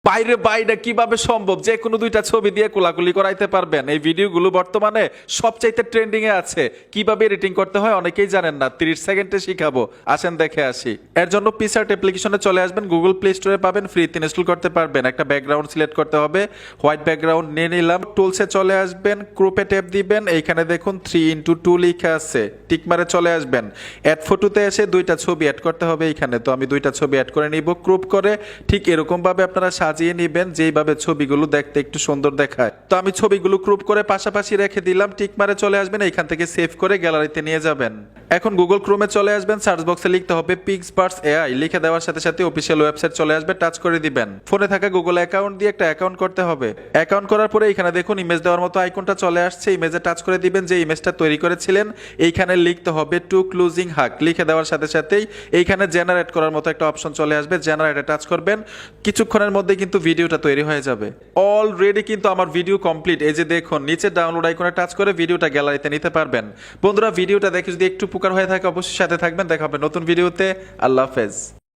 বাইরে বাইরে কিভাবে সম্ভব যে কোনো দুইটা ছবি দিয়ে কোলাকুলি করাইতে পারবেন? এই ভিডিওগুলো বর্তমানে সবচাইতে ট্রেন্ডিং এ আছে। কিভাবে এডিটিং করতে হয় অনেকেই জানেন না, 30 সেকেন্ডে শিখাবো, আসেন দেখে আসি। এর জন্য পিকচার অ্যাপ্লিকেশনে চলে আসবেন, গুগল প্লে স্টোরে পাবেন, ফ্রিতে ইনস্টল করতে পারবেন। একটা ব্যাকগ্রাউন্ড সিলেক্ট করতে হবে, হোয়াইট ব্যাকগ্রাউন্ড নিয়ে নিলাম। টুলসে চলে আসবেন, গ্রুপে ট্যাপ দিবেন, এইখানে দেখুন 3:2 লেখা আছে, টিক মারে চলে আসবেন। অ্যাড ফটোতে এসে দুইটা ছবি অ্যাড করতে হবে এইখানে। তো আমি দুইটা ছবি অ্যাড করে নিব, গ্রুপ করে ঠিক এরকম ভাবে আপনারা সাজিয়ে নিবেন যেইভাবে ছবিগুলো দেখতে একটু সুন্দর দেখায়। তো আমি ছবিগুলো গ্রুপ করে পাশাপাশি রেখে দিলাম, টিক মারে চলে আসবেন, এইখান থেকে সেভ করে গ্যালারিতে নিয়ে যাবেন। এখন গুগল ক্রোমে চলে আসবেন, সার্চ বক্সে লিখতে হবে পিক্সবার্স এআই, লিখে দেওয়ার সাথে সাথে অফিসিয়াল ওয়েবসাইট চলে আসবে, টাচ করে দিবেন। ফোনে থাকা গুগল অ্যাকাউন্ট দিয়ে একটা অ্যাকাউন্ট করতে হবে। অ্যাকাউন্ট করার পরে এখানে দেখুন ইমেজ দেওয়ার মতো আইকনটা চলে আসছে, ইমেজে টাচ করে দিবেন। যে ইমেজটা তৈরি করেছিলেন এইখানে লিখতে হবে টু ক্লোজিং হাক, লিখে দেওয়ার সাথে সাথেই এইখানে জেনারেট করার মতো একটা অপশন চলে আসবে, জেনারেটে টাচ করবেন। কিছুক্ষণের মধ্যে কিন্তু ভিডিওটা তৈরি হয়ে যাবে। অলরেডি কিন্তু আমার ভিডিও কমপ্লিট, এই যে দেখুন নিচে ডাউনলোড আইকনে টাচ করে ভিডিওটা গ্যালারিতে নিতে পারবেন। বন্ধুরা ভিডিওটা দেখে যদি একটু উপকার হয়ে থাকে অবশ্যই সাথে থাকবেন, দেখা হবে নতুন ভিডিওতে। আল্লাহ হাফেজ।